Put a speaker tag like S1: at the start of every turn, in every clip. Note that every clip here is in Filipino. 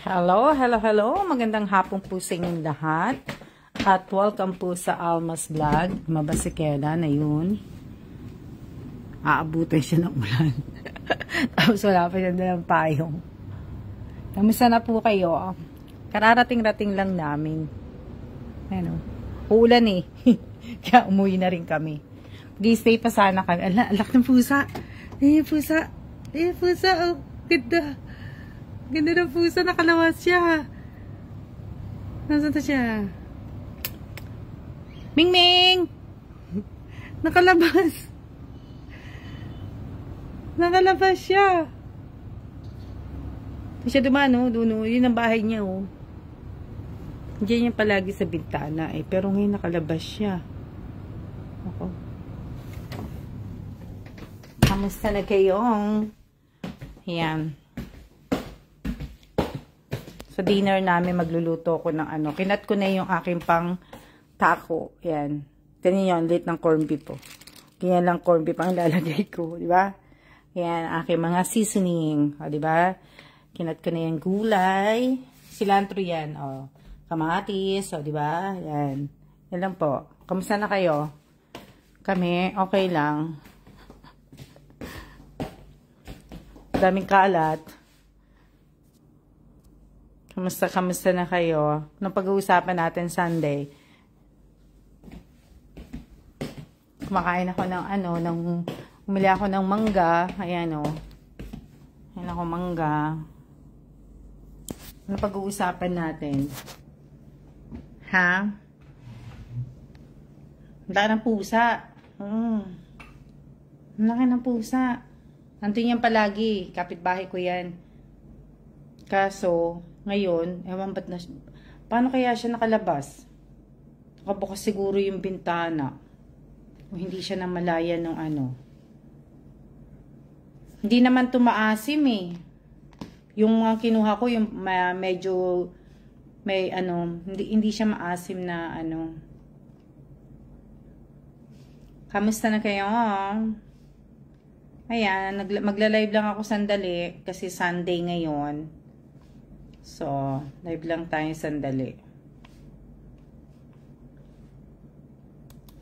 S1: Hello, hello, hello. Magandang hapon po sa inyong lahat. At welcome po sa Alma's Vlog. Mabasikelan na yun. Aabutin siya ng ulan. Tapos wala pa siya dalang payong. Kamusta na po kayo? Kararating-rating lang namin. Ano? Uulan eh. Kaya umuwi na rin kami. Stay pa sana kami. Alak ng pusa. Pusa. Pusa. Oh, ganda. Ganda ng pusa. Nakalawas siya. Nasaan siya? Ming Ming! Nakalabas. Nakalabas siya. Hindi siya dumano. Doon, yun ang bahay niya. Oh. Diyan niya palagi sa bintana. Pero ngayon nakalabas siya. Ako. Kamusta na kayong? Ayan. Sa dinner namin, magluluto ko ng ano. Kinat ko na yung aking pang taco. Ayan. Ganyan yun, late ng corned beef po. Ganyan lang corned beef ang lalagay ko. Diba? Ayan, aking mga seasoning. O, diba? Kinat ko na yung gulay. Cilantro yan. O, kamatis. O, diba? Ayan. Yan lang po. Kamusta na kayo? Kami, okay lang. Daming kalat. Kamusta na kayo? Nung pag-uusapan natin Sunday, kumakain ako ng ano, umili ako ng mangga. Ayan o. Ayan ako mangga. Nung pag-uusapan natin, ha? Ang laki ng pusa. Ang laki ng pusa. Nandun yan palagi. Kapitbahay ko yan. Kaso, ngayon, ewan ba't na, paano kaya siya nakalabas? Nakabukas siguro yung bintana. O hindi siya namalaya ng ano. Hindi naman tumaasim eh. Yung mga kinuha ko, yung medyo, may ano, hindi siya maasim na ano. Kamusta na kayo? Ayan, magla-live lang ako sandali kasi Sunday ngayon. So, live lang tayo sandali.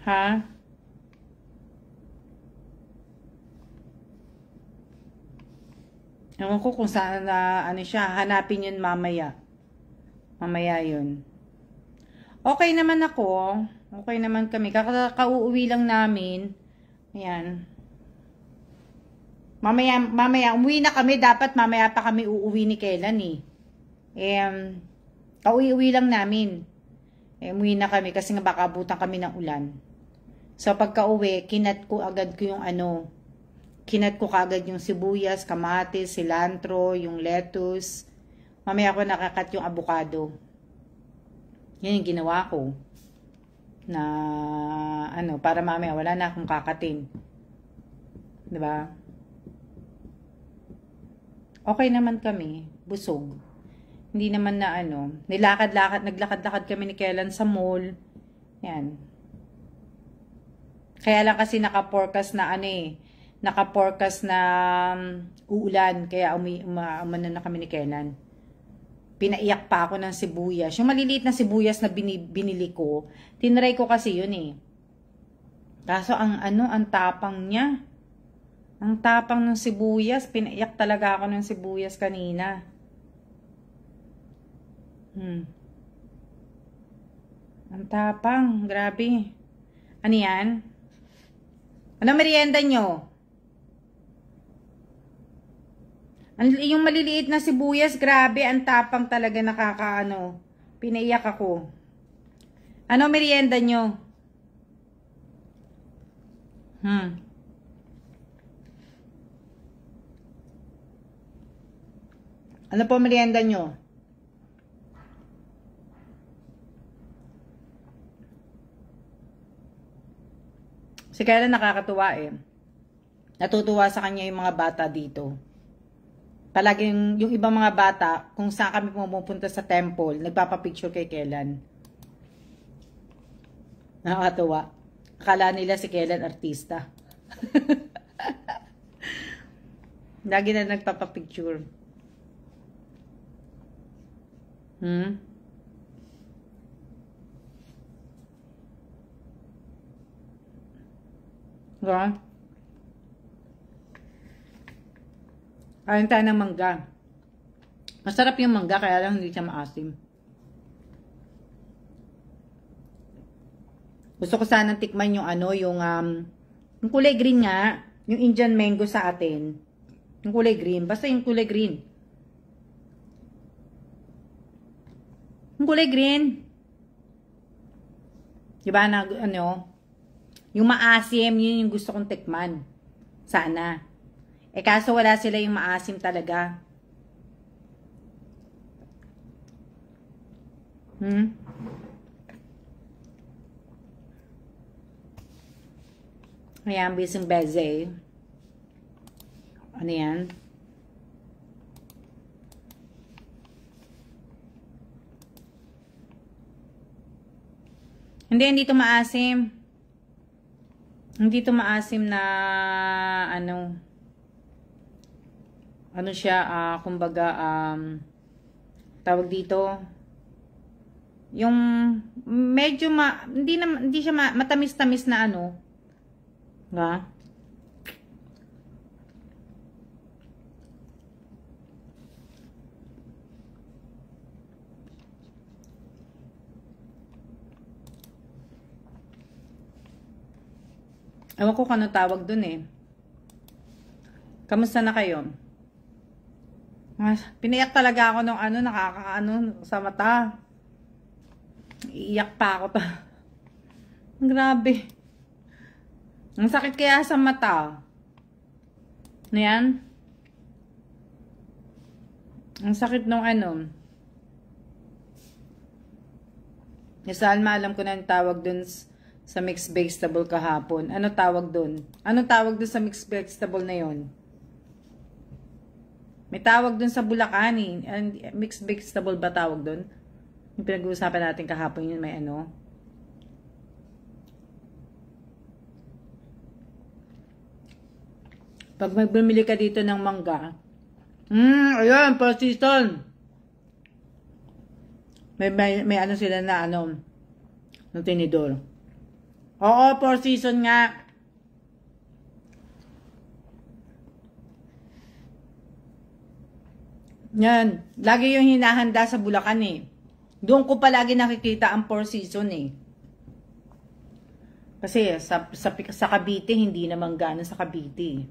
S1: Ha? Ewan ko kung saan na, ano siya, hanapin yun mamaya. Mamaya yun. Okay naman ako. Okay naman kami. Kakauuwi lang namin. Ayan. Mamaya, umuwi na kami. Dapat mamaya pa kami uuwi ni Kailan eh. Kauwi-uwi lang namin. Umuwi na kami kasi nga baka abutan kami ng ulan. So, pagka uwi, kinat ko agad ko yung ano, kinat ko kagad yung sibuyas, kamatis, cilantro, yung lettuce. Mamaya ko nakakat yung avocado. Yan yung ginawa ko. Na, ano, para mamaya wala na akong kakatin. Diba? Okay naman kami. Busog. Hindi naman na ano, naglakad-lakad kami ni Kailan sa mall. Yan. Kaya lang kasi naka-forecast na ano eh, naka-forecast na uulan, kaya umano na kami ni Kailan. Pinaiyak pa ako ng sibuyas. Yung maliliit na sibuyas na binili ko, tinry ko kasi yun eh. Kaso ang tapang niya. Ang tapang ng sibuyas, pinaiyak talaga ako ng sibuyas kanina. Ang tapang, grabe. Ano yan? Ano merienda nyo? Yung maliliit na sibuyas, grabe, ang tapang talaga, nakakaano. Pinaiyak ako. Ano merienda nyo? Ano po merienda nyo? Si Kailan nakakatuwa eh. Natutuwa sa kanya yung mga bata dito. Palaging yung ibang mga bata, kung saan kami pumupunta sa temple, nagpapapicture kay Kailan. Nakakatuwa. Akala nila si Kailan artista. Lagi na nagpapapicture. Diba? Kain tayo ng mangga. Masarap yung mangga, kaya lang hindi siya maasim. Gusto ko sanang tikman yung ano, yung kulay green nga, yung Indian mango sa atin. Yung kulay green, basta yung kulay green. Yung kulay green. Diba na, ano, yung maasim, yun yung gusto kong tikman. Sana. Eh kaso wala sila yung maasim talaga. Ayan, bising beze. Ano yan? Hindi ito maasim. Hindi ito maasim na ano siya, kumbaga, tawag dito, yung medyo hindi siya matamis-tamis na ano, nga. Ewan ko kung ano tawag dun eh. Kamusta na kayo? Piniyak talaga ako nung ano, nakakaano sa mata. Iiyak pa ako. Grabe. Ang sakit kaya sa mata. Ano yan? Ang sakit nung ano. Salma, alam ko na yung tawag dun sa mixed vegetable kahapon. Ano tawag dun? Anong tawag dun sa mixed vegetable na yon? May tawag dun sa Bulacan eh. Mixed vegetable ba tawag dun? Yung pinag-uusapan natin kahapon yun, may ano. Pag magbumili ka dito ng mangga, ayan, per season. May ano sila na ano, ng tinidor. Oo, per season nga. Yan. Lagi yung hinahanda sa Bulacan eh. Doon ko palagi nakikita ang Four Season eh. Kasi sa Cavite, hindi naman gano'n sa Cavite.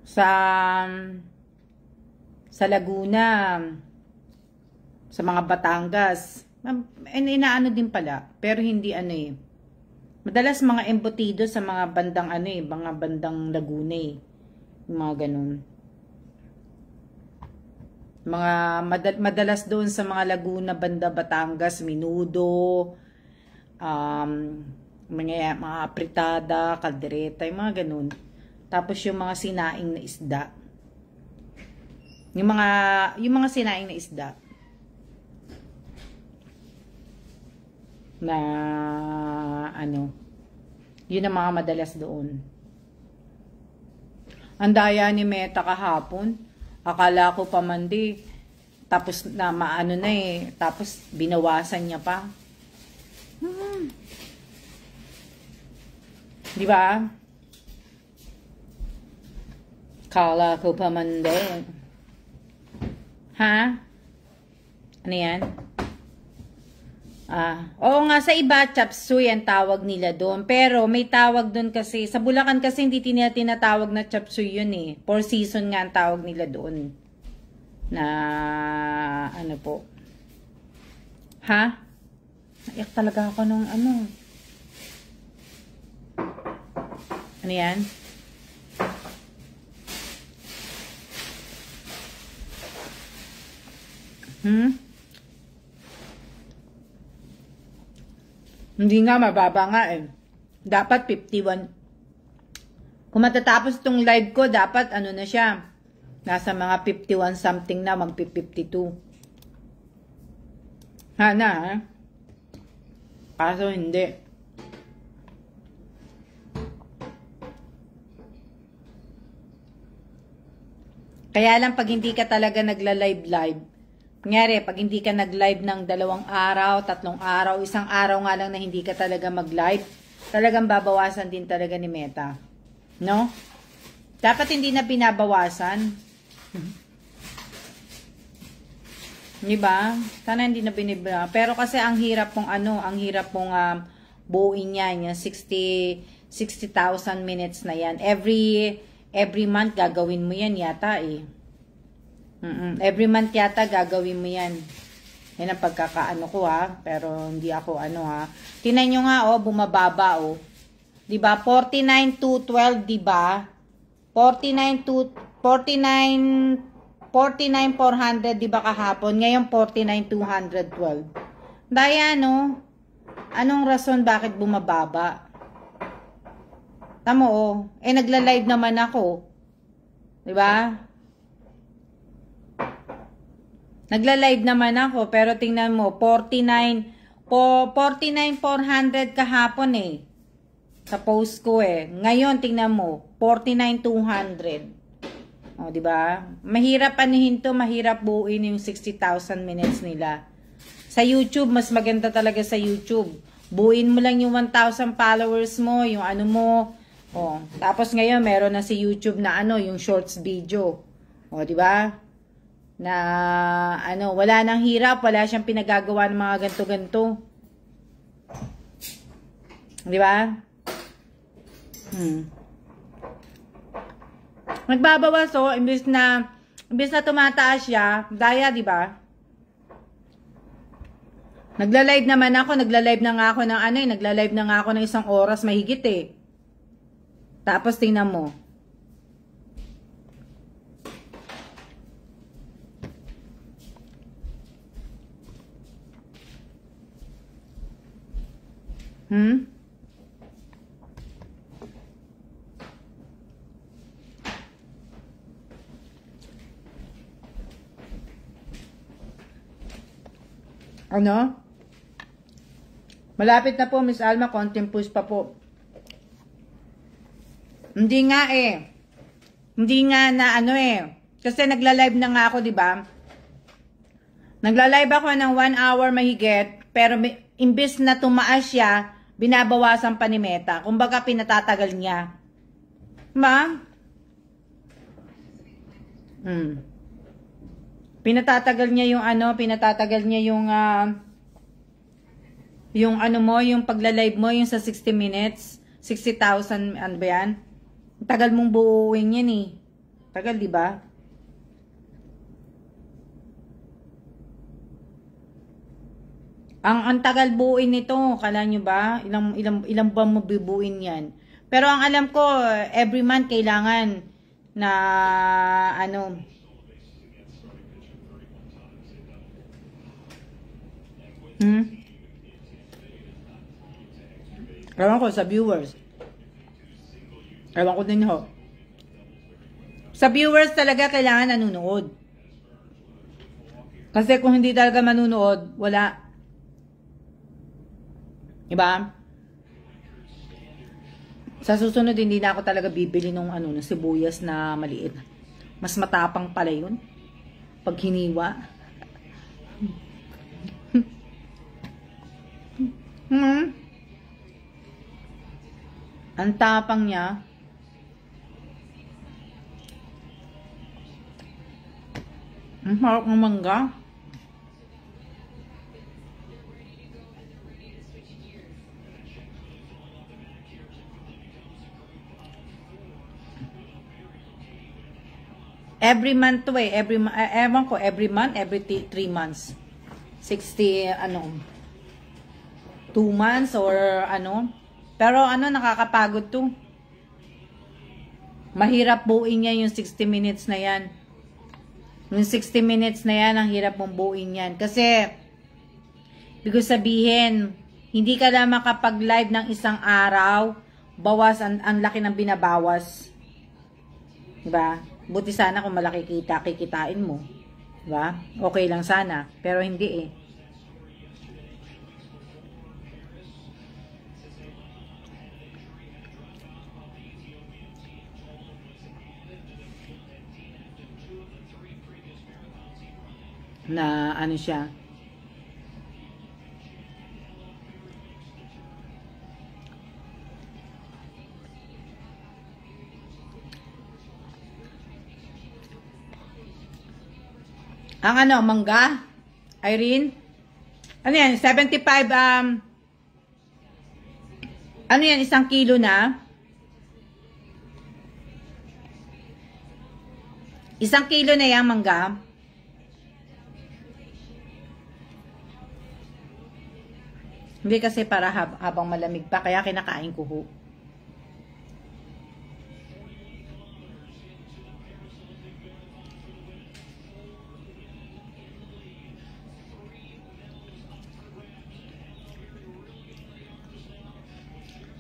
S1: Sa Laguna, sa mga Batangas, inaano din pala. Pero hindi ano eh. Madalas mga embutido sa mga bandang ano eh, mga bandang Laguna eh. Mga ganun. Madalas doon sa mga Laguna, banda Batangas, menudo, mga apritada, kaldereta, yung mga ganun. Tapos yung mga sinaing na isda. Yung mga sinaing na isda. Na ano, yun ang mga madalas doon. Ang daya ni Meta kahapon. Akala ko pa man di. Tapos na maano na eh. Tapos binawasan niya pa. Di ba? Akala ko pa man di. Ha? Ano yan? Oo nga, sa iba, chapsuy ang tawag nila doon. Pero may tawag doon kasi, sa Bulacan kasi hindi tinatawag na chapsuy yun eh. Four season nga ang tawag nila doon. Na, ano po. Ha? Naiyak talaga ako nung ano. Ano yan? Hindi nga, mababa nga eh. Dapat 51. Kung matatapos itong live ko, dapat ano na siya. Nasa mga 51 something na, mag-52. Hana, ha? Kaso hindi. Kaya lang pag hindi ka talaga nagla-live-live, kunyari, pag hindi ka nag-live ng 2 araw, 3 araw, 1 araw nga lang na hindi ka talaga mag-live, talagang babawasan din talaga ni Meta. No? Dapat hindi na binabawasan. Diba? Sana hindi na binibra. Pero kasi ang hirap pong buuin yan. Yung 60,000 minutes na yan. Every month gagawin mo yan yata eh. Every month yata gagawin mo yan. Yan ang pagkakaano ko ha. Pero hindi ako ha. Tingnan nyo nga bumababa Diba? 49 to 12, diba? 49,400, diba kahapon? Ngayon, 49,212. Daya, anong rason bakit bumababa? Tamo, nagla-live naman ako. Diba? Nagla-live naman ako, pero tingnan mo, 49,400 kahapon sa post ko Ngayon, tingnan mo, 49,200. Di ba? Mahirap mahirap buuin yung 60,000 minutes nila. Sa YouTube, mas maganda talaga sa YouTube. Buuin mo lang yung 1,000 followers mo, yung mo. Tapos ngayon, meron na si YouTube na yung shorts video. Di ba? Na wala nang hirap, wala siyang pinagagawa ng mga ganto-ganto. Di ba? Nagbabawas imbis na tumataas siya, daya, di ba? Nagla-live naman ako, nagla-live na nga ako ng nagla-live na nga ako ng 1 oras mahigit Tapos tingnan mo. Malapit na po, Miss Alma, konting push pa po. Hindi nga Hindi nga na kasi nagla-live na nga ako, di ba? Nagla-live ako ng 1 hour mahigit, pero imbes na tumaas siya, binabawasan pa ni Meta. Kumbaga, pinatatagal niya. Diba? Pinatatagal niya yung pinatatagal niya yung yung pagla-live mo, yung sa 60 minutes, 60,000, ba yan? Tagal mong buuin yan Tagal, di ba? Ang tagal buuin nito, kala nyo ba? Ilang buwan mo bibuuin yan? Pero ang alam ko, every month kailangan na Ewan ko sa viewers. Ewan ko din Sa viewers talaga kailangan nanonood. Kasi kung hindi talaga manunood, wala. Diba? Sa susunod, hindi na ako talaga bibili ng ng sibuyas na maliit. Mas matapang pala yun. Pag hiniwa. Ang tapang niya. Ang harap ng mangga. Every month every month, every 3 months. 60, 2 months or Pero nakakapagod to. Mahirap buuin niya yung 60 minutes na yan. Yung 60 minutes na yan, ang hirap mong buuin yan. Kasi, ibig sabihin, hindi ka lang makapag-live ng 1 araw, bawas, ang laki ng binabawas. Diba? Buti sana kung malaki kikitain mo. Diba? Okay lang sana. Pero hindi na ano siya. Ang ano, mangga? Irene? Ano yan? 75, ano yan? 1 kilo na? 1 kilo na yung mangga? Hindi kasi para habang malamig pa, kaya kinakain ko ho.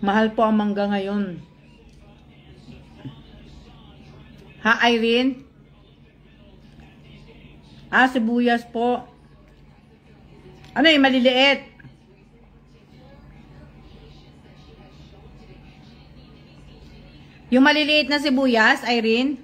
S1: Mahal po ang mangga ngayon. Ha, Irene? Ah, sibuyas po. Ano yung maliliit? Yung maliliit na sibuyas, Irene?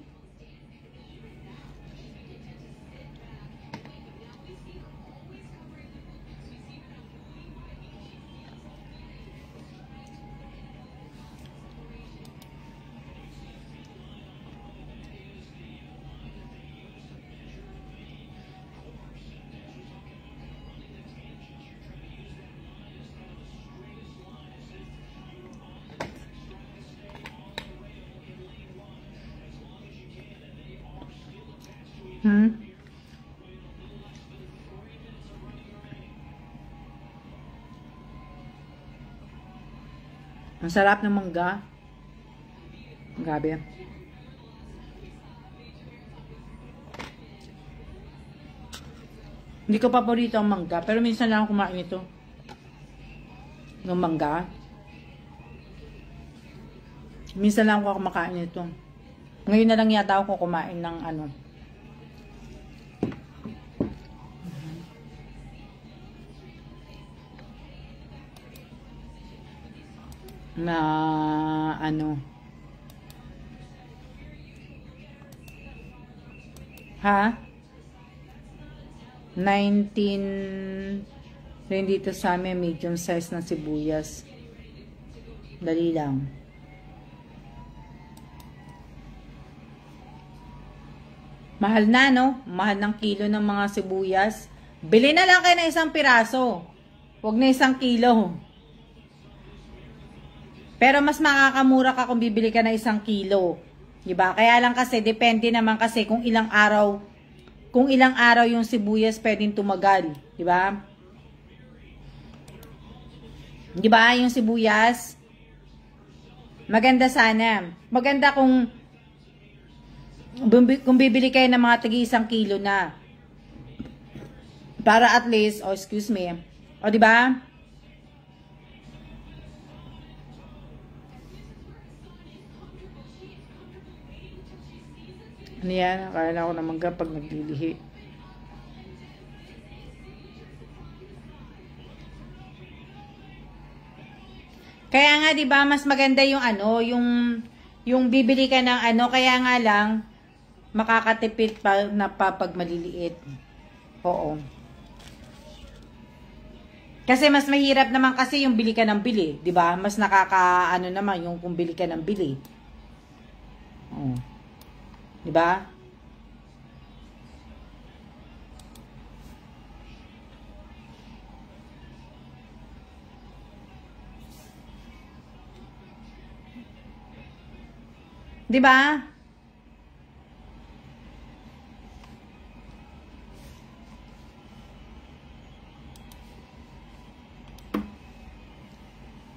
S1: Ang sarap ng mangga. Grabe. Hindi ko paborito ang mangga, pero minsan lang ako kumain ito. Ng mangga. Minsan lang ako kumakain ito. Ngayon na lang yata ako kumain ng ano. Na ano. Ha? 19 rin dito sa amin, medium size na sibuyas. Dali lang. Mahal na, no? Mahal ng kilo ng mga sibuyas. Bili na lang kayo ng 1 piraso. Huwag na 1 kilo. Pero mas makakamura ka kung bibili ka ng 1 kilo. Diba? Kaya lang kasi, depende naman kasi kung ilang araw yung sibuyas pwedeng tumagal. Diba? Diba? Yung sibuyas, maganda sana. Maganda kung bibili kayo ng mga tigi 1 kilo na. Para at least, excuse me. Diba? Ano yan? Akala ko naman pag naglilihi. Kaya nga, di ba, mas maganda yung ano, yung bibili ka ng ano, kaya nga lang, makakatipid pa na pag maliliit. Oo. Kasi mas mahirap naman kasi yung bili ka ng bili, di ba? Mas nakaka, ano naman, yung kung bili ka ng bili. Oo. Diba? Diba?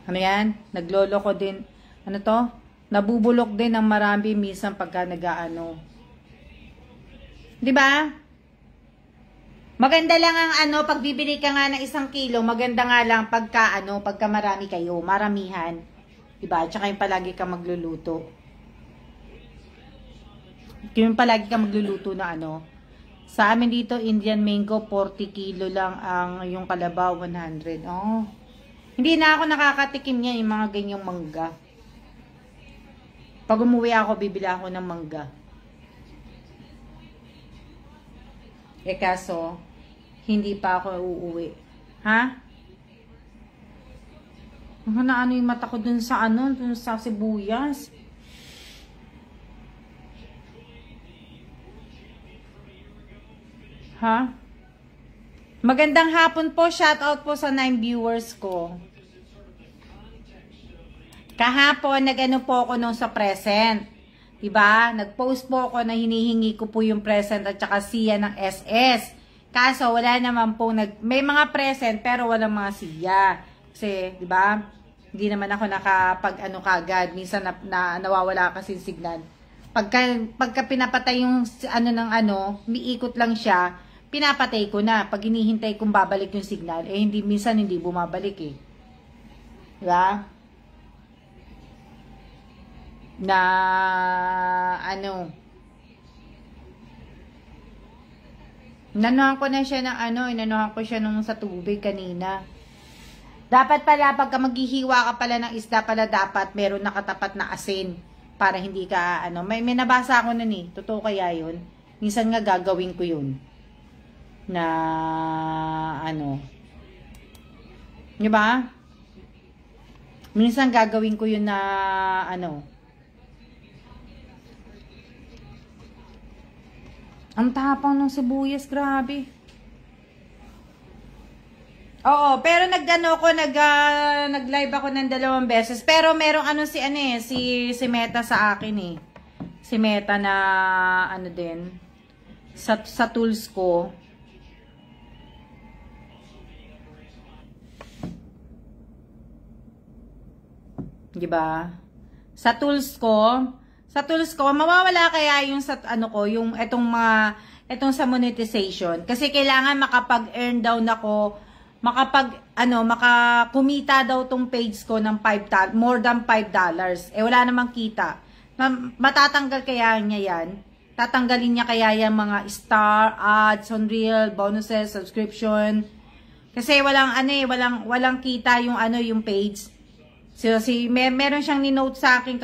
S1: Ano yan? Nagloloko din. Ano to? Nabubulok din ng marami minsan pagka nag-aano. 'Di ba? Maganda lang ang ano, pag bibili ka nga ng 1 kilo, maganda nga lang pagka marami kayo, maramihan. 'Di ba? Tsaka yung palagi ka magluluto. Yung palagi ka magluluto na ano. Sa amin dito, Indian mango, 40 kilo lang ang yung kalabaw, 100. Oh. Hindi na ako nakakatikim niya yung mga ganyang mangga. Pag umuwi ako, bibili ako ng mangga. Kaso, Hindi pa ako uuwi. Ha? Na ano yung mata ko dun sa ano, dun sa sibuyas. Ha? Magandang hapon po. Shout out po sa 9 viewers ko. Kahapon, nag-ano po ako nung sa present. Diba? Nag-post po ako na hinihingi ko po yung present at saka siya ng SS. Kaso, wala naman po, may mga present pero walang mga siya. Kasi, diba? Hindi naman ako nakapag-ano kagad. Minsan nawawala kasi signal. Pagka pinapatay yung ano ng ano, umiikot lang siya, pinapatay ko na. Pag hinihintay kong babalik yung signal, eh minsan hindi bumabalik eh. Diba? Na ano, inanuhan ko na siya ng ano, inanuhan ko siya nung sa tubig kanina. Dapat pala, pagka maghihiwa ka pala ng isda pala, dapat meron nakatapat na asin para hindi ka, ano, may nabasa ako nun eh, totoo kaya yun? Minsan nga gagawin ko yun na, ano, diba? Minsan gagawin ko yun na, ano, ang tapang ng sibuyas, grabe. Oo, pero nag-live ako ng 2 beses. Pero merong ano si Meta sa akin eh. Si Meta na ano din sa tools ko. Diba? Sa tools ko, mawawala kaya yung sa ano ko, yung etong sa monetization. Kasi kailangan makapag-earn down ako, makakumita daw tong page ko ng more than $5. Eh wala namang kita. Matatanggal kaya niya yan? Tatanggalin niya kaya yung mga star, ads, on reel, bonuses, subscription. Kasi walang kita yung yung page. So meron siyang ni-note sa akin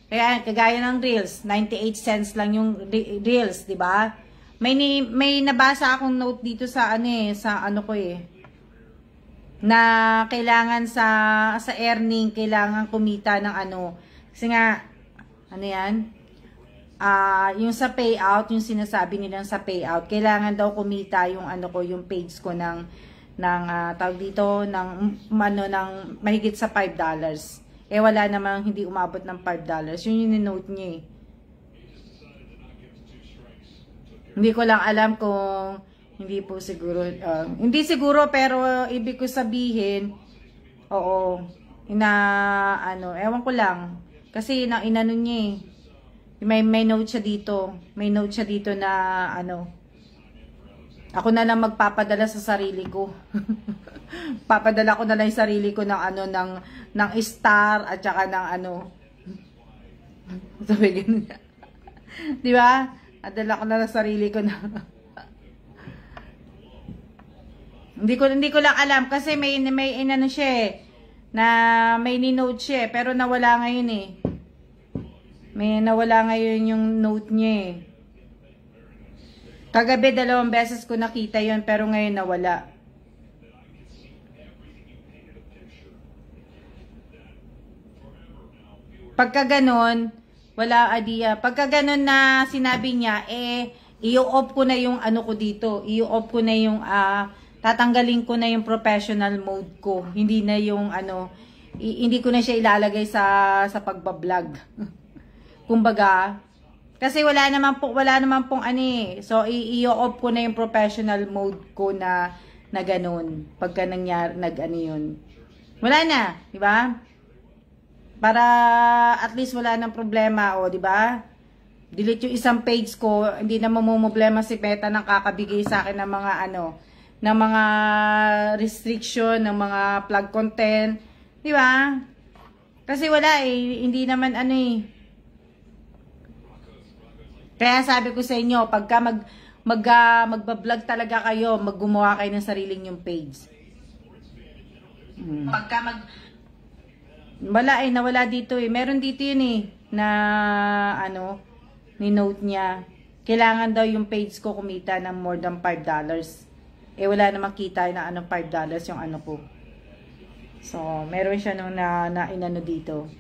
S1: kaya kagaya ng Reels, 98 cents lang yung Reels, 'di ba? May nabasa akong note dito sa na kailangan sa earning kailangan kumita ng kasi nga yung sa payout, yung sinasabi nilang sa payout, kailangan daw kumita yung yung page ko ng tawag dito ng mahigit sa $5. Eh, wala namang hindi umabot ng $5. Yun yung ni-note niya eh. Hindi ko lang alam kung hindi po siguro. Hindi siguro pero ibig ko sabihin, oo, ewan ko lang. Kasi inano niya eh. May note siya dito. May note siya dito na ako na lang magpapadala sa sarili ko. Papadala ko na lang yung sarili ko ng ng star at saka ng sabi ganun. Di ba? Adala ko na lang sarili ko na. Hindi ko lang alam kasi may siya eh, na may ni-note siya eh, pero nawala ngayon eh. May nawala ngayon yung note niya eh. Kagabi 2 beses ko nakita yon pero ngayon nawala. Pagka ganon, wala idea. Pagka ganon na sinabi niya, i-off ko na yung ko dito. I-off ko na yung, tatanggalin ko na yung professional mode ko. Hindi na yung hindi ko na siya ilalagay sa pagbablog. Kumbaga, kasi wala naman pong So, i-off ko na yung professional mode ko na ganon. Pagka nangyari, yun. Wala na, di ba? Para at least wala nang problema, di ba? Delete yung isang page ko, hindi na mamumblema si Meta nang kakabigay sa akin ng mga ng mga restriction, ng mga plug content, di ba? Kasi wala hindi naman Kaya sabi ko sa inyo, pagka magba-vlog talaga kayo, gumawa kayo ng sariling yung page. Nawala dito eh. Meron dito yun eh, na ni-note niya. kailangan daw yung page ko kumita ng more than $5. Eh, wala namang kita na ano $5 yung ano ko. So, meron siya nung na inano dito.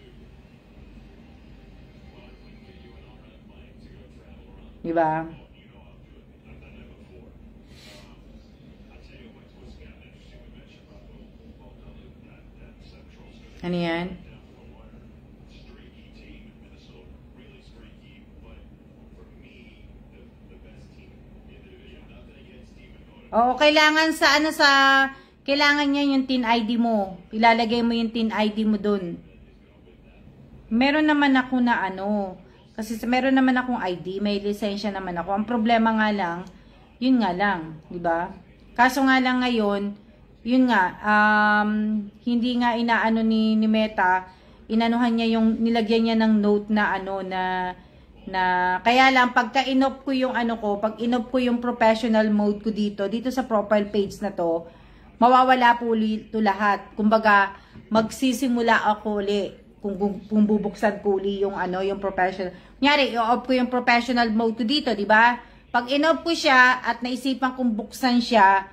S1: Diba? Ano yan? Oo, kailangan sa ano kailangan niya yung TIN ID mo. Ilalagay mo yung TIN ID mo dun. Meron naman ako na ano, kasi meron naman akong ID, may lisensya naman ako. Ang problema nga lang, yun nga lang, di ba? Kaso nga lang ngayon, yun nga, hindi nga inaano ni Meta, inanuhan niya yung, nilagyan niya ng note na ano, na kaya lang, pagka inop ko yung ano ko, pag inop ko yung professional mode ko dito sa profile page na to, mawawala po ito lahat. Kumbaga, magsisimula ako uli, kung bubuksan ko uli yung ano, yung professional. Kunyari, i-off ko yung professional mode ko dito, di ba? Pag in-off ko siya at naisipan kong buksan siya,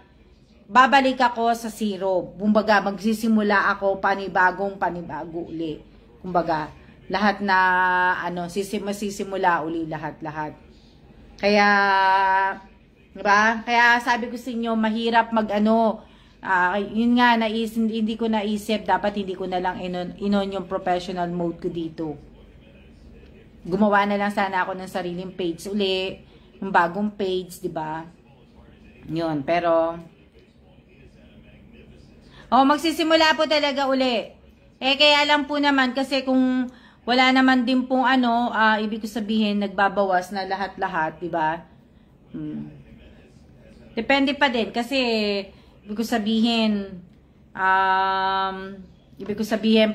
S1: babalik ako sa zero. Kumbaga, magsisimula ako panibago uli. Kumbaga, lahat na ano, masisimula uli lahat. Kaya, diba? Kaya sabi ko sa inyo, mahirap mag-ano, yun nga, hindi ko naisip, dapat hindi ko na lang inon yung professional mode ko dito. Gumawa na lang sana ako ng sariling page uli, yung bagong page, di ba? Yun, pero magsisimula po talaga uli. Eh, kaya lang po naman, kasi kung wala naman din pong ano, ibig ko sabihin, nagbabawas na lahat-lahat, di ba? Depende pa din, kasi ibig ko sabihin,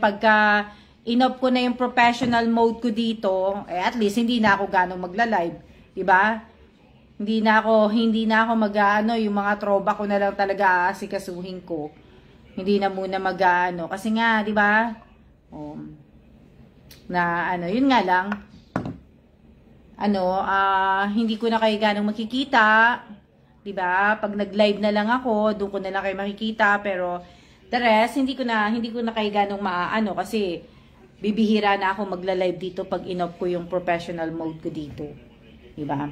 S1: pagka in-off ko na yung professional mode ko dito, eh at least hindi na ako ganong magla-live, 'di ba? Hindi na ako mag-aano, yung mga tropa ko na lang talaga aasikasuhin ko. Hindi na muna mag-aano kasi nga, 'di ba? Na ano, yun nga lang. Hindi ko na kayo ganong makikita. Diba? Pag nag-live na lang ako, doon ko na lang kayo makikita, pero the rest, hindi ko na kayo ganong maaano kasi bibihira na ako magla-live dito pag in-off ko yung professional mode ko dito. Diba?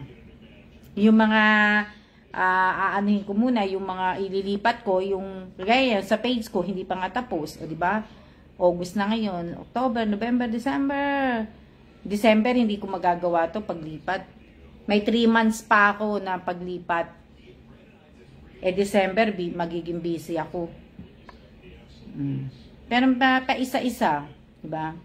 S1: Yung mga aanuhin ko muna, yung mga ililipat ko, yung gaya sa page ko, hindi pa nga tapos, o diba? August na ngayon, October, November, December. December, hindi ko magagawa to paglipat. May 3 months pa ako na paglipat. December, magiging busy ako. Pero pa isa-isa, diba?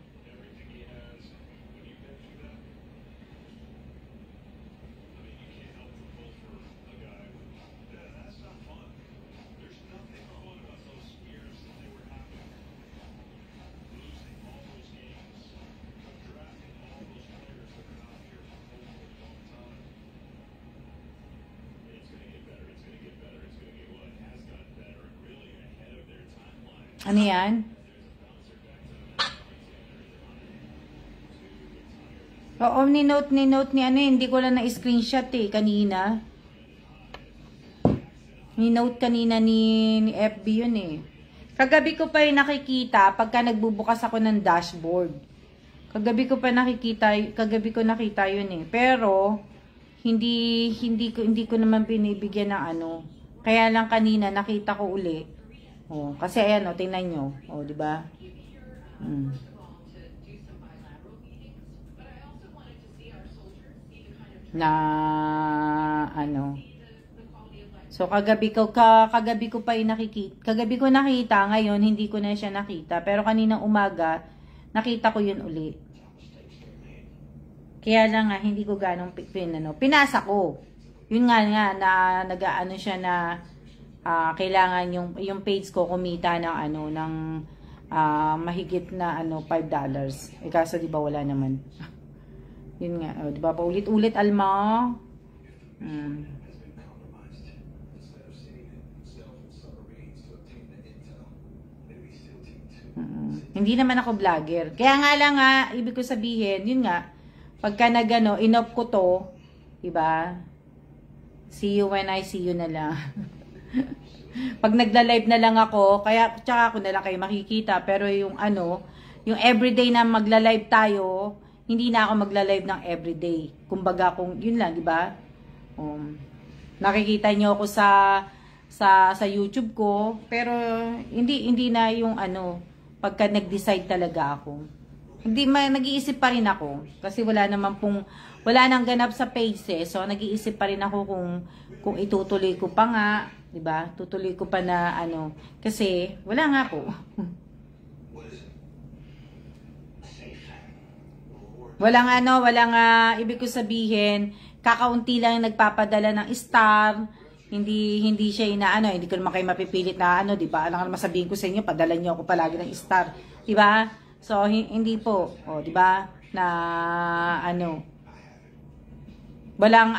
S1: Ano yan? Oo, ni-note ni ano, hindi ko lang na-screenshot kanina. Ni-note kanina ni FB yun Kagabi ko pa yung nakikita pagka nagbubukas ako ng dashboard. Kagabi ko nakita yun Pero, hindi ko naman binibigyan ng ano. Kaya lang kanina nakita ko uli. Kasi ayan tingnan nyo. Di ba? Na ano. So kagabi ko pa kagabi ko nakita, ngayon hindi ko na siya nakita, pero kaninang umaga nakita ko yun uli. Kaya lang nga hindi ko ganong pinasa ko. Yun nga na nag-aano siya na kailangan yung page ko kumita ng ano ng mahigit na $5. Kaso di ba wala naman. Yun nga, di ba paulit-ulit Alma. Hindi naman ako vlogger. Kaya nga lang ibig ko sabihin, yun nga, pagka in-off ko to, Diba? See you when I see you na lang. Pag nagla-live na lang ako, kaya tsaka ako na lang kayo makikita. Pero yung ano, yung everyday na magla-live tayo, hindi na ako magla-live ng everyday. Kumbaga kung yun lang, di ba? Nakikita niyo ako sa YouTube ko, pero hindi na yung ano, pagka nag-decide talaga ako. Hindi nag-iisip pa rin ako kasi wala nang ganap sa page eh. So nag-iisip pa rin ako kung itutuloy ko pa nga, 'di ba? Tutuloy ko pa na ano kasi wala nga po. walang ibig ko sabihin, kakaunti lang nagpapadala ng star. Hindi siya inaano, hindi ko naman kayo mapipilit na ano, 'di ba? Alam naman sabihin ko sa inyo, padala niyo ako palagi ng star, 'di ba? So hindi po, 'di ba? Na ano, walang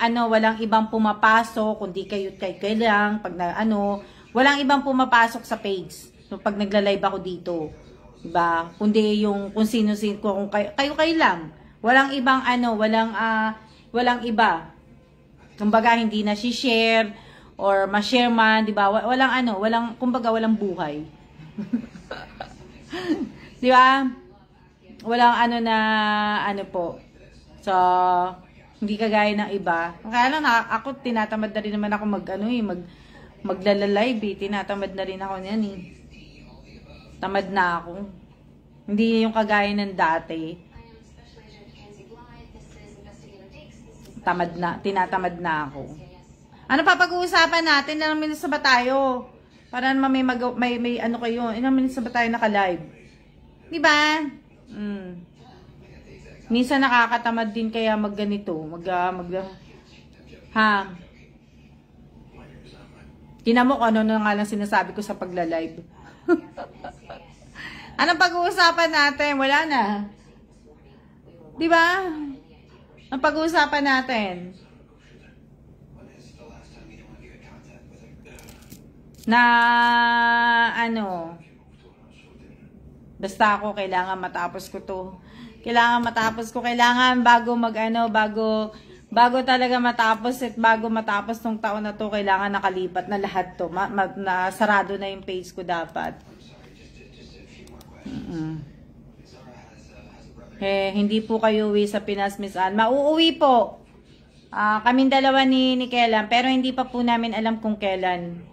S1: ibang pumapasok kundi kayo lang pag na ano, walang ibang pumapasok sa page. So pag nagla-live ako dito, 'di ba? Kundi yung kung sino kung kayo lang. Walang ibang ano, walang iba. Kumbaga hindi na si-share or ma-share man, 'di ba? Kumbaga walang buhay. 'Di ba? Walang ano po. So, hindi kagaya ng iba. Kaya lang ako tinatamad na rin naman ako magla-live eh. Tinatamad na rin ako niyan eh. Tamad na ako. Hindi yung kagaya ng dati. Tinatamad na ako. Ano pa pag-uusapan natin? Ilang minutes ba tayo? Para naman may ano kayo. Ilang minutes ba tayo naka-live? Diba? Minsan nakakatamad din kaya magganito. Tingnan mo kung ano na nga lang sinasabi ko sa pagla-live. Anong pag-uusapan natin? Wala na. Diba? Ang pag-uusapan natin na ano, basta ako kailangan matapos ko to. Kailangan bago talaga matapos at bago matapos tong taon na to, kailangan nakalipat na lahat to. Sarado na yung page ko dapat. Hindi po kayo uwi sa Pinas, Miss Ann. Mauuwi po. Kaming dalawa ni Kellan, pero hindi pa po namin alam kung kailan.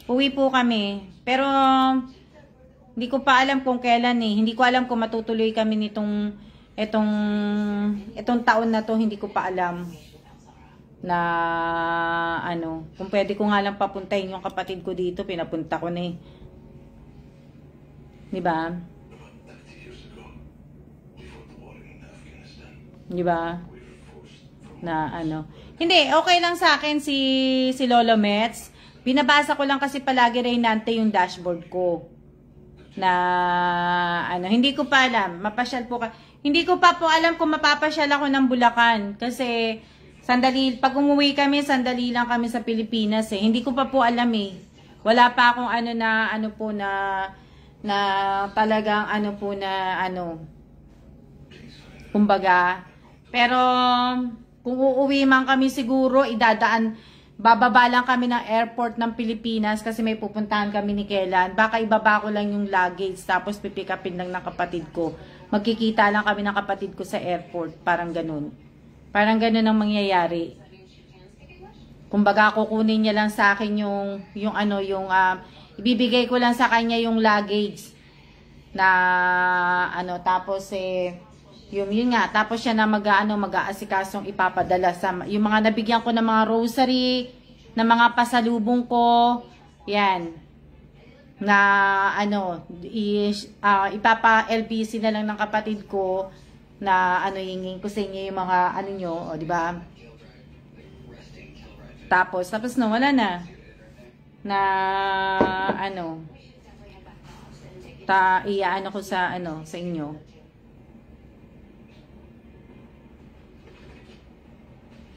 S1: Uwi po kami. Pero hindi ko pa alam kung kailan eh. Hindi ko alam kung matutuloy kami itong taon na to. Hindi ko pa alam na ano. Kung pwede ko nga lang papuntahin yung kapatid ko dito, pinapunta ko na eh. Diba? Diba? Na ano. Hindi, okay lang sa akin si Lolo Mets. Binabasa ko lang kasi palagi Reynante yung dashboard ko. Na ano, hindi ko pa alam, mapasyal po hindi ko pa po alam kung mapapasyal ako ng Bulacan kasi pag umuwi kami, sandali lang kami sa Pilipinas eh. Hindi ko pa po alam eh. Wala pa akong na talagang kumbaga. Pero kung uuwi man kami siguro, bababa lang kami ng airport ng Pilipinas kasi may pupuntahan kami ni Kellan. Baka ibaba ko lang yung luggage tapos pipick upin lang ng kapatid ko. Magkikita lang kami ng kapatid ko sa airport. Parang ganun. Parang ganun ang mangyayari. Kumbaga kukunin niya lang sa akin ibibigay ko lang sa kanya yung luggage na tapos yun nga, tapos siya na mag-aasikasong ipapadala sa yung mga nabigyan ko ng mga rosary, ng mga pasalubong ko, yan. Na ipapa-LBC na lang ng kapatid ko na hingin ko sa inyo yung mga nyo, o di ba? Tapos no, wala na. Na iyaano ko sa sa inyo.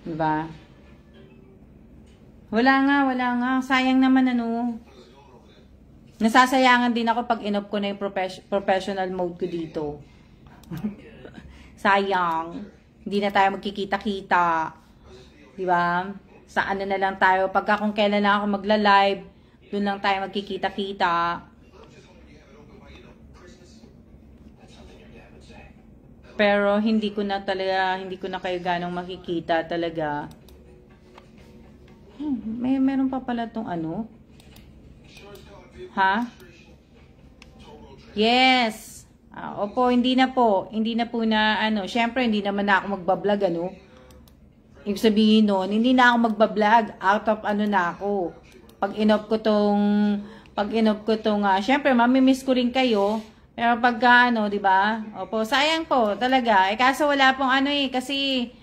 S1: Diba? Wala nga. Sayang naman Nasasayangan din ako pag in-off ko na yung professional mode ko dito. Sayang. Hindi na tayo magkikita-kita. Di ba? Sa ano na lang tayo, pagka kung kailan lang ako magla-live, doon lang tayo magkikita-kita. Pero hindi ko na kayo ganong makikita talaga. Meron pa pala tong ano. Ha? Yes. Opo, hindi na po na ano. Syempre, hindi naman na ako magbablog, ano. Ibig sabihin nun, hindi na ako magbablog. Out of ano na ako. Pag inop ko tong, syempre, mamimiss ko rin kayo. Pero pagka ano, di ba? Opo, sayang po talaga. Kaso wala pong ano kasi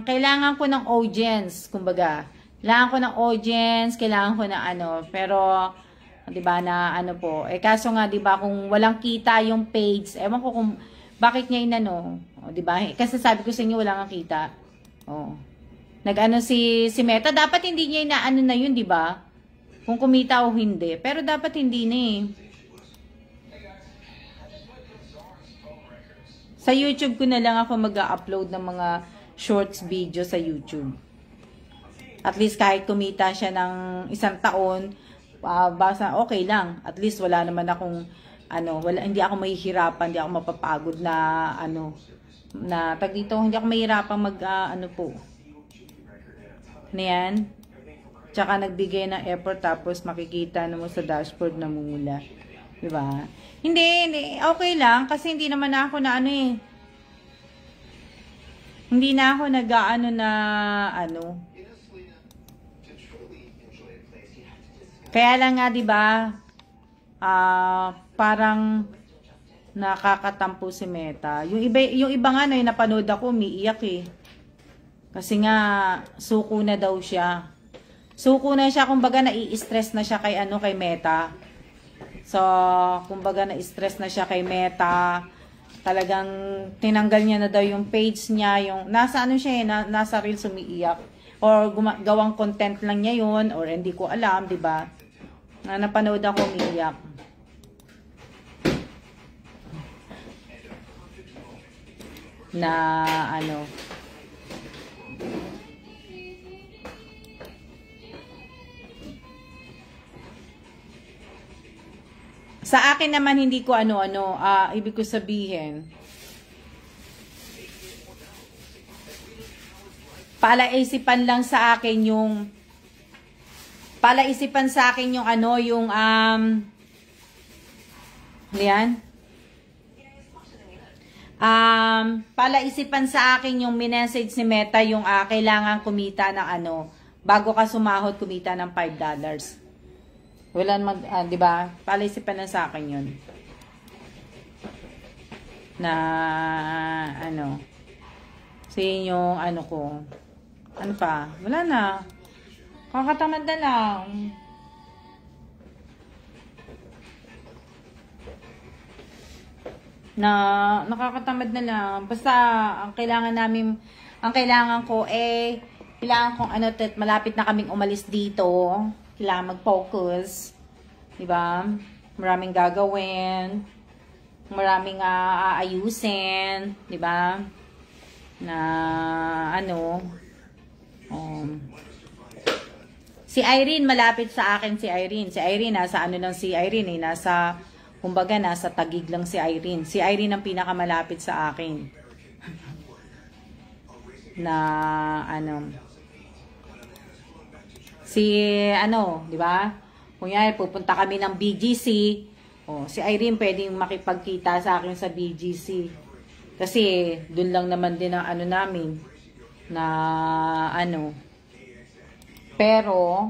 S1: kailangan ko ng audience, kumbaga. Kailangan ko ng audience, kailangan ko ng ano, pero 'di ba na ano po. Kaso nga 'di ba kung walang kita yung page, ewan ko kung bakit niya inano, 'di ba? Kasi sabi ko sa inyo wala kang kita. Oh. Nag-ano si Meta, dapat hindi niya inaano na 'yun, 'di ba? Kung kumita o hindi. Pero dapat hindi na eh. Sa YouTube ko na lang ako mag-upload ng mga shorts video sa YouTube. At least kahit kumita siya ng 1 taon, basta okay lang. At least wala naman akong hindi ako mahihirapan, hindi ako mapapagod na tag dito, hindi ako mahihirapan po. Ano yan? Tsaka nagbigay ng effort tapos makikita mo sa dashboard na mumula. Diba? Hindi, okay lang kasi hindi naman ako na hindi na ako nag-aano na Kaya lang nga 'di ba? Parang nakakatampo si Meta. Yung iba nga na napanood ako, umiiyak eh. Kasi nga suko na daw siya. Suko na siya, kumbaga nai-stress na siya kay Meta. So, kumbaga na-stress na siya kay Meta. Talagang tinanggal niya na daw yung page niya, yung nasa nasa Reels umiiyak. Or gawang content lang niya yun, or hindi ko alam, 'di ba? Napanood ako umiiyak. Na sa akin naman hindi ko ibig ko sabihin. Palaisipan sa akin yung yan. Palaisipan sa akin yung minessage ni Meta yung kailangan kumita ng bago ka sumahod kumita ng $5. Wala naman, 'di ba? Palaisipan lang sa akin 'yun. Na sa yung ko. Ano pa? Wala na. Kakatamad na lang. Nakakatamad na lang. Basta ang kailangan ko kailangan kong malapit na kaming umalis dito. Kailangan mag-focus. Diba? Maraming gagawin. Maraming aayusin. Diba? Na si Irene, malapit sa akin si Irene. Si Irene, nasa si Irene nasa, kumbaga, nasa Tagig lang si Irene. Si Irene ang pinakamalapit sa akin. Na, di ba? Kung yan, pupunta kami ng BGC, si Irene pwedeng makipagkita sa akin sa BGC. Kasi, dun lang naman din ang namin, na, pero,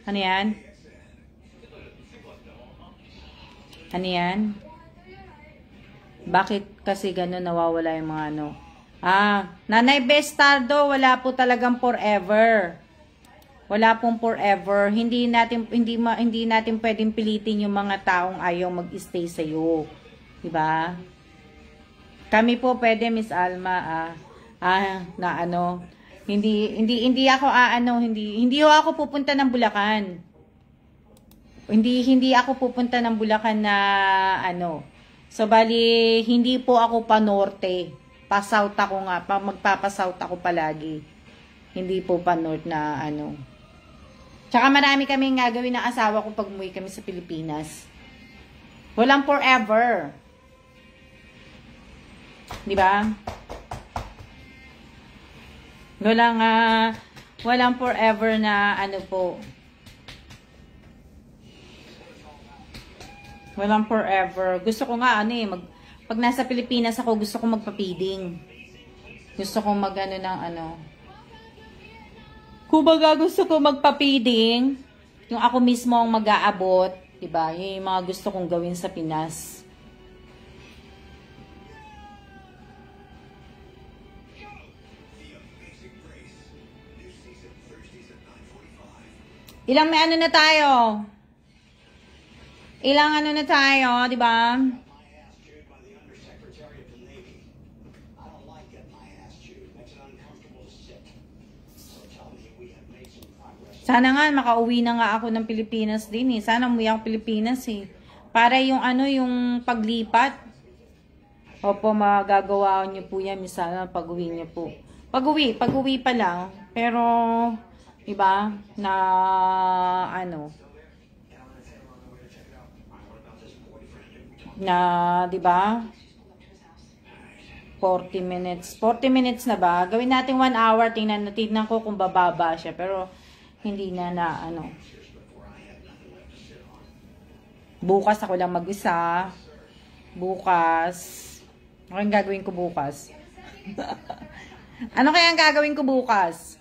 S1: ano yan? Bakit kasi gano'n nawawala yung mga Nanay Bestardo, wala po talagang forever. Wala pong forever. Hindi natin pwedeng pilitin yung mga taong ayaw mag-stay sa iyo. 'Di ba? Kami po pwede, Miss Alma, hindi ako hindi ako pupunta ng Bulacan. Hindi ako pupunta ng Bulacan na So bali hindi po ako pa norte. Pa south ako nga, magpapa-south ako palagi. Hindi po pa north na ano. Tsaka marami kaming gagawin ng asawa ko pag umuwi kami sa Pilipinas. Walang forever. Di ba? Walang forever na ano po. Walang forever. Gusto ko nga ano eh, pag nasa Pilipinas ako, gusto ko magpa-feeding. Gusto ko mag-ano ng ano. Kumbaga gusto ko magpa-feeding. Yung ako mismo ang mag-aabot. Diba? Yung mga gusto kong gawin sa Pinas. Ilang may ano na tayo? Ilang ano na tayo, di ba? Sana nga makauwi na nga ako ng Pilipinas din eh. Sana umuwi ako Pilipinas eh. Para yung ano, yung paglipat. Opo, magagawa niyo po yan. Sana pag-uwi niyo po. Pag-uwi pa lang. Pero, diba, na ano, na, diba, 40 minutes. 40 minutes na ba? Gawin natin 1 hour. Tingnan ko kung bababa siya. Pero, hindi na ano. Bukas ako lang mag-isa. Bukas. Ano yung gagawin ko bukas? Ano kaya ang gagawin ko bukas?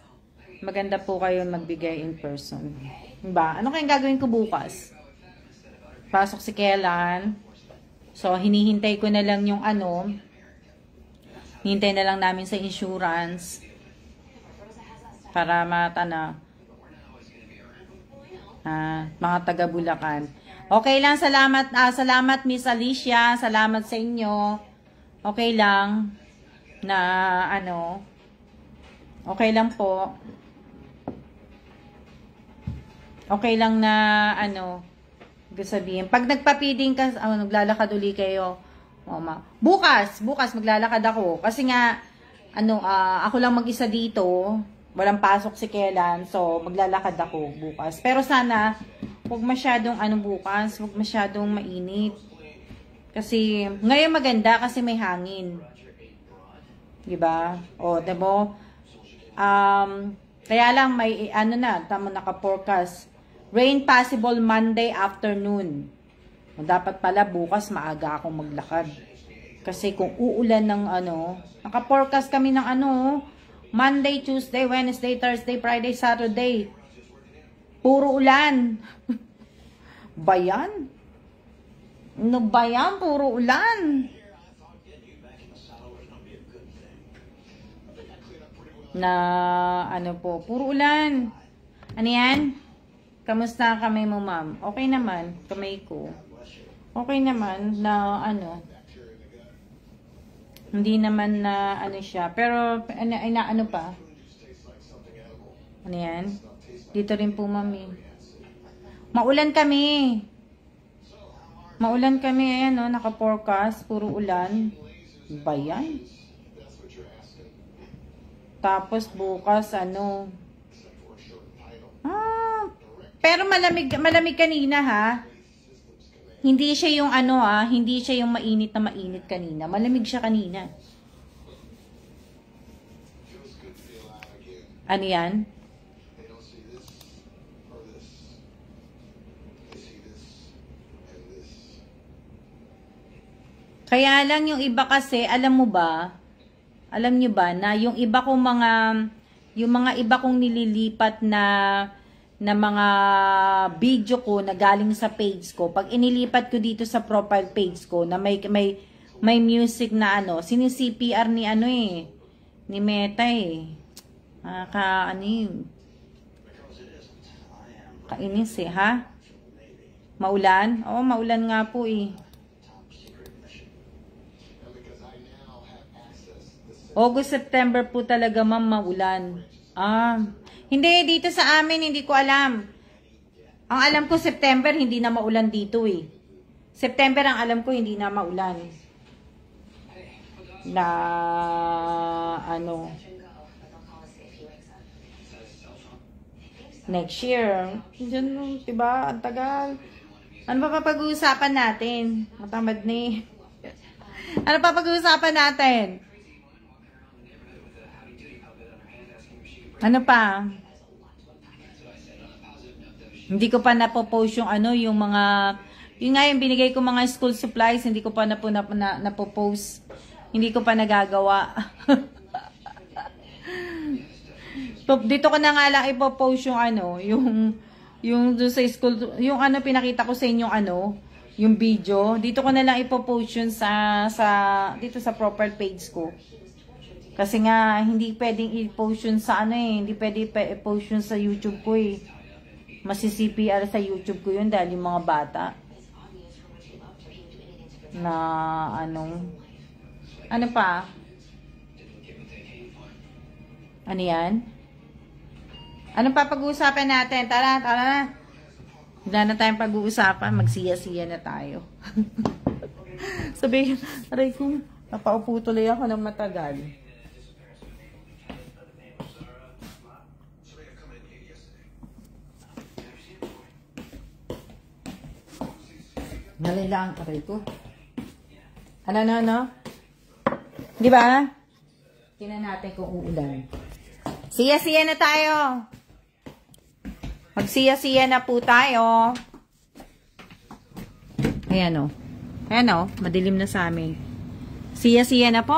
S1: Maganda po kayo magbigay in person. Diba? Ano kaya ang gagawin ko bukas? Pasok si Kellan. So, hinihintay ko na lang yung ano. Hinihintay na lang namin sa insurance. Para mga taga Bulacan. Okay lang, salamat Miss Alicia, salamat sa inyo. Okay lang na ano. Okay lang po. Okay lang na ano, gusto sabihin. Pag nagpa-feeding ka, naglalakad uli kayo. Mama. Bukas maglalakad ako kasi nga ako lang mag-isa dito. Walang pasok si Kellan, so maglalakad ako bukas. Pero sana, huwag masyadong bukas, huwag masyadong mainit. Kasi, ngayon maganda kasi may hangin. Diba? O, diba? Kaya lang, may, tama naka-forecast. Rain possible Monday afternoon. O, dapat pala bukas maaga akong maglakad. Kasi kung uulan ng naka-forecast kami ng Monday, Tuesday, Wednesday, Thursday, Friday, Saturday. Puro ulan. Bayan? Ano ba yan? Puro ulan. Na, puro ulan. Ano yan? Kamusta kamay mo, ma'am? Okay naman, kamay ko. Okay naman na, hindi naman na siya. Pero, ano pa? Ano yan? Dito rin po, mami. Maulan kami. Maulan kami, ayan, naka-forecast. Puro ulan. Ba yan? Tapos, bukas, pero malamig kanina, ha? Hindi siya yung hindi siya yung mainit na mainit kanina. Malamig siya kanina. Ano yan? Kaya lang yung iba kasi, alam niyo ba na yung iba kong yung mga iba kong nililipat na mga video ko na galing sa page ko, pag inilipat ko dito sa profile page ko na may music na sini-CPR ni ni Meta kainis ha? Maulan? Oo, maulan nga po August, September po talaga ma'am maulan. Hindi, dito sa amin, hindi ko alam. Ang alam ko, September, hindi na maulan dito September, ang alam ko, hindi na maulan. Na, Next year. Diyan, diba? Ang tagal. Ano pa pag-uusapan natin? Matamad ni. Ano pa pag-uusapan natin? Ano pa? Hindi ko pa napopost yung ano, yung mga, yun nga yung binigay ko mga school supplies, hindi ko pa napopost. Hindi ko pa nagagawa. Dito ko na nga lang ipopost yung ano, yung doon sa school, yung ano pinakita ko sa inyo ano, yung video. Dito ko na lang ipopost yun dito sa profile page ko. Kasi nga, hindi pwedeng i-post yun sa ano eh, hindi pwedeng i-post yun sa YouTube ko eh. Masi-CPR sa YouTube ko yun dahil yung mga bata na ano pa? Ano yan? Anong pa pag-uusapan natin? Tara, tara na. Wala na tayong pag-uusapan. Magsiya-siya na tayo. Sabi, aray ko, napaupo tuloy ako ng matagal. Nalila ang aray ko. Ano? Di ba? Tingnan natin kung uulan. Siya-siya na tayo. Magsiya-siya na po tayo. Ayan o. Ayan o. Madilim na sa amin. Siya-siya na po.